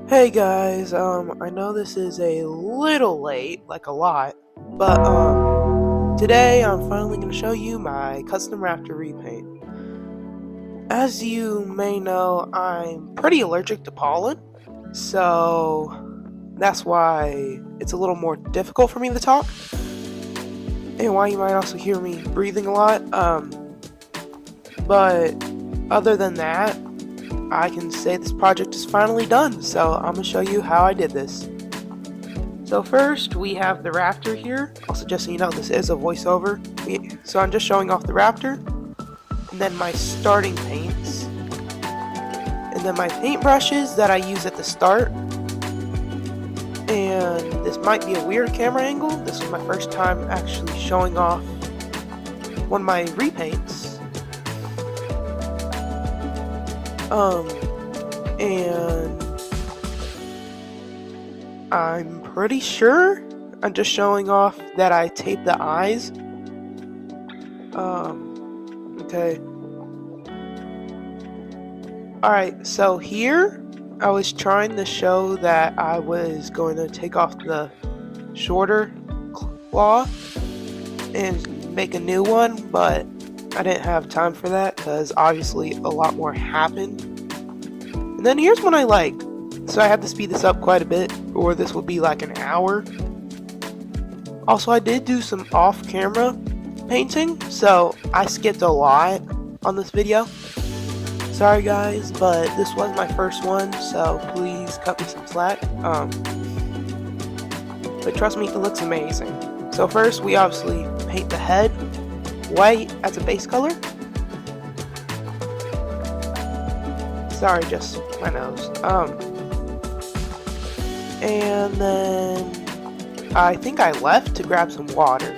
Hey guys, I know this is a little late, like a lot, but today I'm finally going to show you my custom Raptor repaint. As you may know, I'm pretty allergic to pollen, so that's why it's a little more difficult for me to talk, and why you might also hear me breathing a lot. But other than that, I can say this project is finally done, so I'm going to show you how I did this. So first, we have the Raptor here. Also, just so you know, this is a voiceover. So I'm just showing off the Raptor, and then my starting paints, and then my paint brushes that I use at the start. And this might be a weird camera angle. This was my first time actually showing off one of my repaints. And I'm pretty sure I'm just showing off that I taped the eyes. Okay. Alright, so here I was trying to show that I was going to take off the shorter claw and make a new one, but I didn't have time for that because obviously a lot more happened. And then here's what I like. So I had to speed this up quite a bit, or this would be like an hour. Also, I did do some off-camera painting, so I skipped a lot on this video. Sorry guys, but this was my first one, so please cut me some slack. But trust me, it looks amazing. So first, we obviously paint the head white as a base color. Sorry, just my nose. And then I think I left to grab some water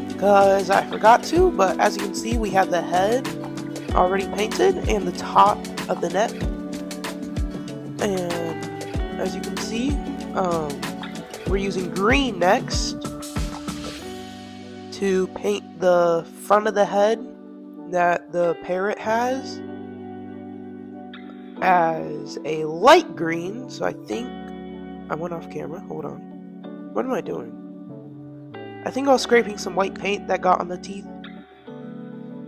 because I forgot to, but as you can see, we have the head already painted and the top of the neck. And as you can see, we're using green next to paint the front of the head that the parrot has as a light green. So I think I went off camera. Hold on. What am I doing? I think I was scraping some white paint that got on the teeth.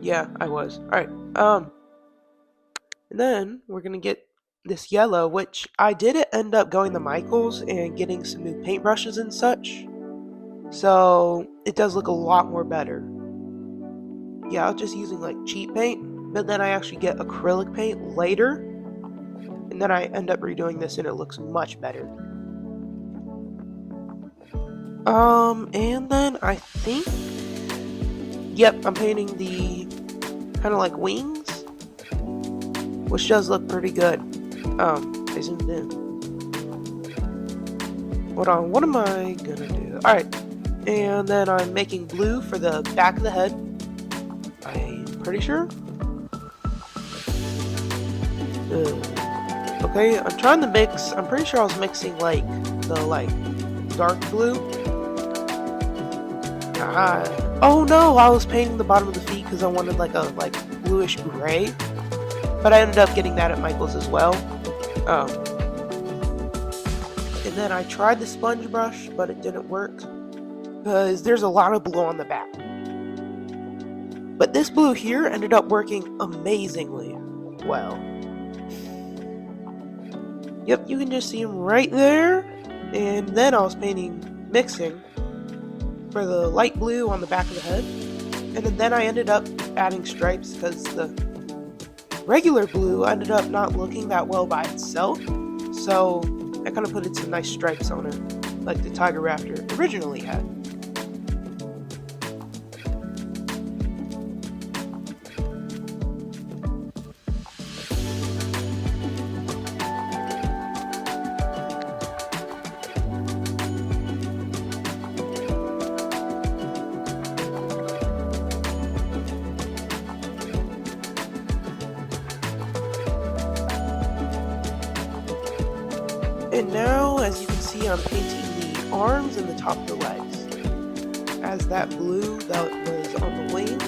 Yeah, I was. Alright. And then we're gonna get this yellow, which I did end up going to Michael's and getting some new paintbrushes and such. So it does look a lot more better. Yeah, I was just using like cheap paint, but then I actually get acrylic paint later. And then I end up redoing this and it looks much better. And then I think, yep, I'm painting the kind of like wings, which does look pretty good. I zoomed in. Hold on, what am I gonna do? Alright, and then I'm making blue for the back of the head. I'm pretty sure. Okay, I'm trying to mix. I'm pretty sure I was mixing like the dark blue. Oh no, I was painting the bottom of the feet because I wanted like a bluish gray. But I ended up getting that at Michael's as well. And then I tried the sponge brush, but it didn't work because there's a lot of blue on the back. But this blue here ended up working amazingly well. Yep, you can just see him right there. And then I was mixing for the light blue on the back of the head. And then I ended up adding stripes because the regular blue ended up not looking that well by itself. So I kind of put some nice stripes on it, like the Tiger Raptor originally had. And now, as you can see, I'm painting the arms and the top of the legs as that blue that was on the wing.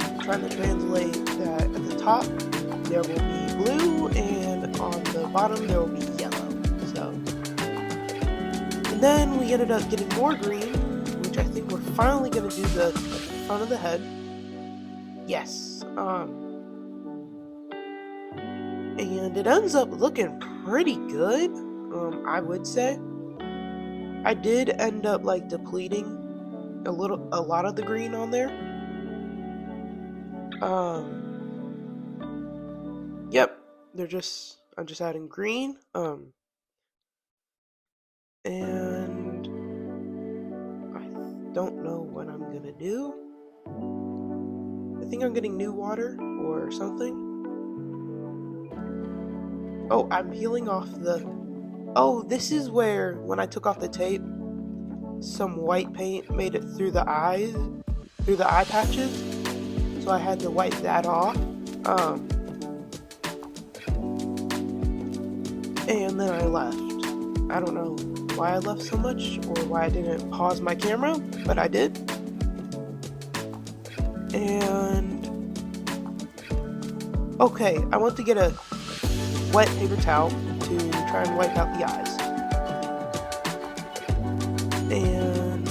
I'm trying to translate that at the top there will be blue, and on the bottom there will be yellow. So, and then we ended up getting more green, which I think we're finally gonna do the front of the head. Yes. And it ends up looking pretty good. I would say. I did end up like depleting a lot of the green on there. Yep, I'm just adding green. And I don't know what I'm gonna do. I think I'm getting new water or something. Oh, I'm peeling off the... Oh, this is where, when I took off the tape, some white paint made it through the eye patches. So I had to wipe that off. And then I left. I don't know why I left so much or why I didn't pause my camera, but I did. And okay, I want to get a wet paper towel to try and wipe out the eyes. And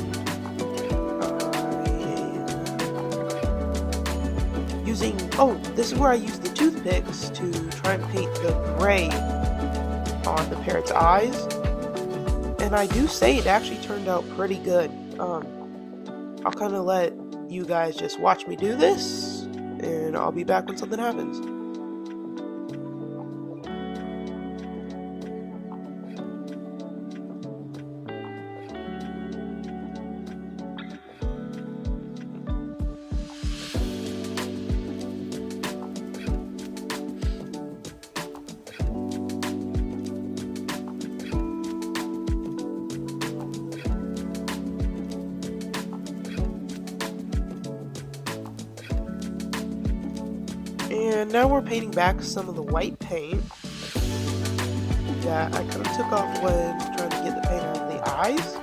I am using, this is where I use the toothpicks to try and paint the gray on the parrot's eyes. And I do say it actually turned out pretty good. I'll kind of let you guys just watch me do this, and I'll be back when something happens. And now we're painting back some of the white paint that I kind of took off when trying to get the paint out of the eyes.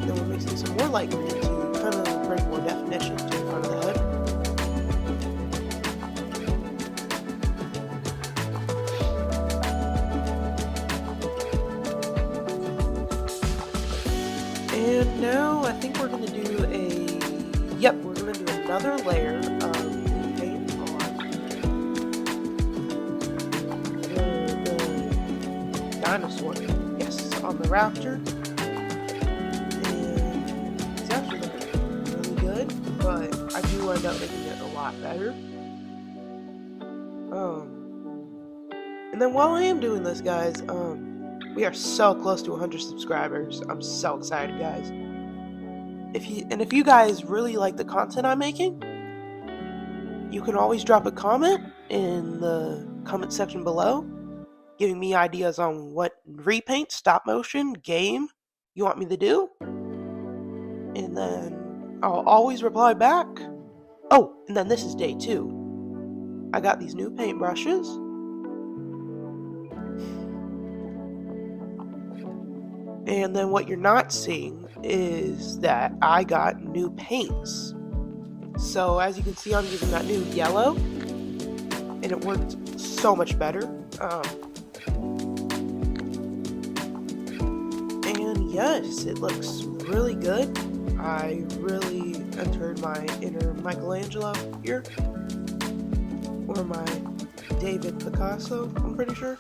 Then we're mixing some more light green to kind of bring more definition to the front of the head. And now I think we're going to do we're going to do another layer of paint on the dinosaur. Yes, on the Raptor. And it's actually looking really good, but I do end up making it a lot better. And then while I am doing this, guys, we are so close to 100 subscribers. I'm so excited, guys. If you guys really like the content I'm making, you can always drop a comment in the comment section below, giving me ideas on what repaint, stop motion, game you want me to do. And then I'll always reply back. Oh, and then this is day 2. I got these new paint brushes. And then what you're not seeing is that I got new paints. So as you can see, I'm using that new yellow, and it worked so much better. And yes, it looks really good. I really entered my inner Michelangelo here, or my David Picasso, I'm pretty sure.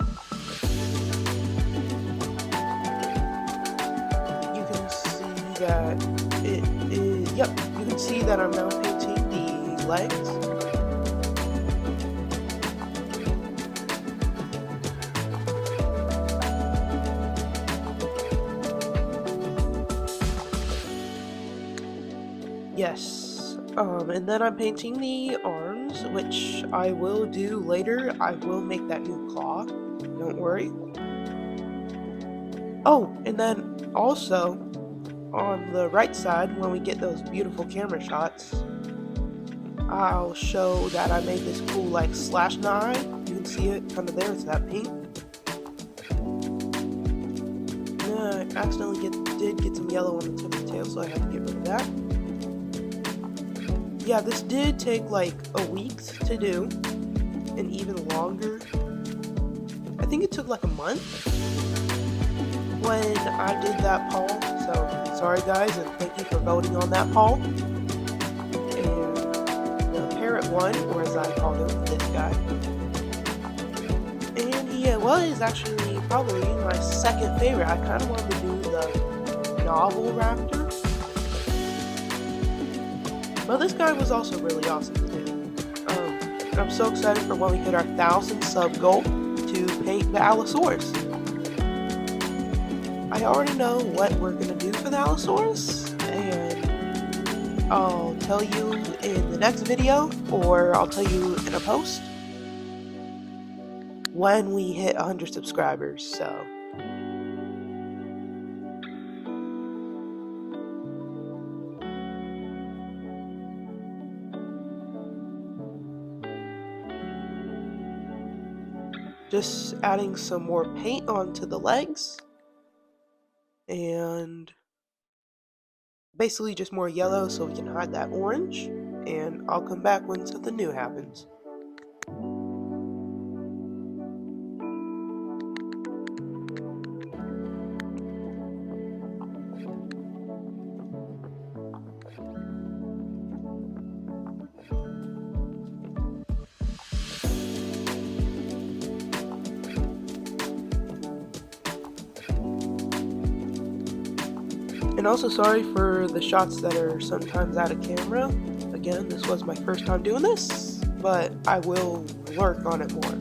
That it is, you can see that I'm now painting the legs. Yes, and then I'm painting the arms, which I will do later. I will make that new claw, don't worry. Oh, and then also, on the right side, when we get those beautiful camera shots, I'll show that I made this cool like slash eye. You can see it kind of there, it's that pink. I accidentally did get some yellow on the tip of the tail, so I had to get rid of that. Yeah, this did take like a week to do, and even longer. I think it took like a month when I did that poll. So sorry guys, and thank you for voting on that poll. And the parrot won, or as I call him, this guy. And he was actually probably my second favorite. I kind of wanted to do the novel Raptor, but this guy was also really awesome to do. I'm so excited for when we hit our 1,000 sub goal to paint the Allosaurus. I already know what we're going to do for the Allosaurus, and I'll tell you in the next video, or I'll tell you in a post when we hit 100 subscribers. So just adding some more paint onto the legs, and basically just more yellow so we can hide that orange, and I'll come back when something new happens. And also sorry for the shots that are sometimes out of camera. Again, this was my first time doing this, but I will work on it more.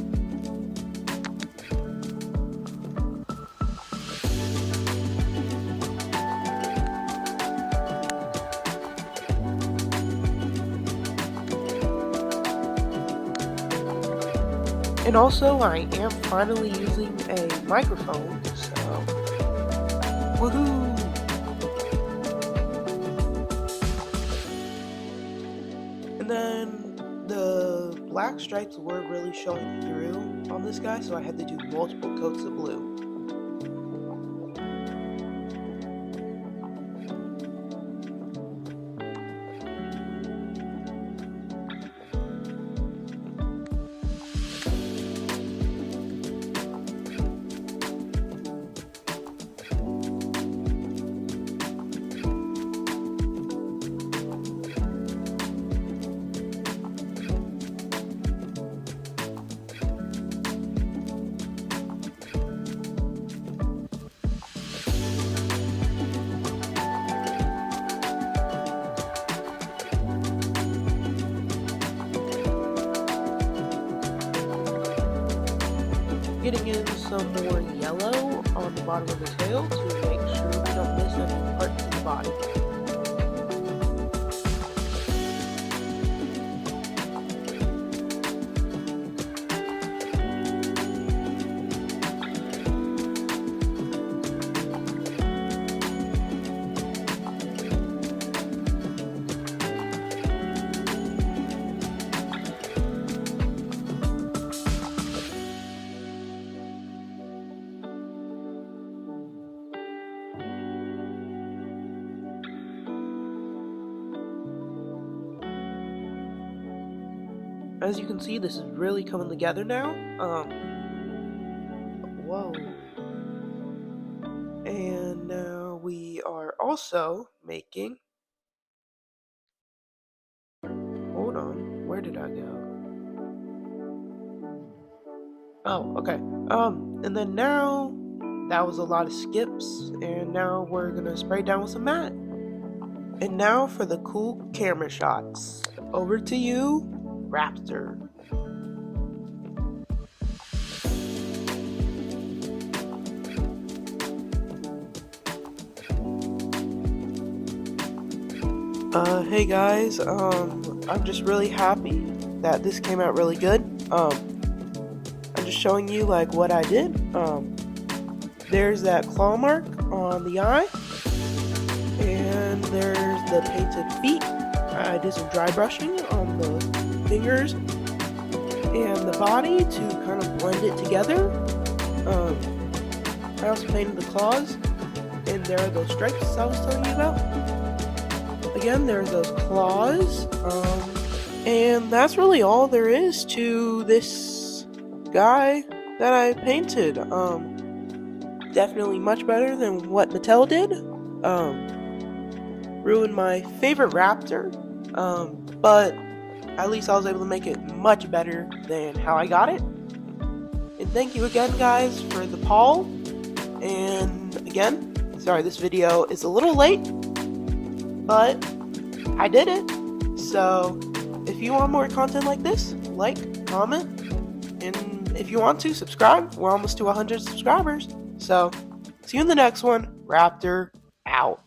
And also, I am finally using a microphone, so woohoo! And then the black stripes were really showing through on this guy, so I had to do multiple coats of blue. Getting in some more yellow on the bottom of the tail to make sure we don't miss any parts of the body. As you can see, this is really coming together now. Whoa. And now we are also making... Hold on, where did I go? Oh, okay. And then now, that was a lot of skips, and now we're gonna spray down with some matte. And now for the cool camera shots. Over to you, Raptor. Hey guys, I'm just really happy that this came out really good. I'm just showing you like what I did. There's that claw mark on the eye, and there's the painted feet. I did some dry brushing on the fingers and the body to kind of blend it together. I also painted the claws, and there are those stripes I was telling you about. Again, there's those claws, and that's really all there is to this guy. that I painted. Definitely much better than what Mattel did. Ruined my favorite Raptor, but at least I was able to make it much better than how I got it. And thank you again, guys, for the poll. And again, sorry this video is a little late, but I did it. So if you want more content like this, like, comment, and if you want to, subscribe. We're almost to 100 subscribers. So see you in the next one. Raptor out.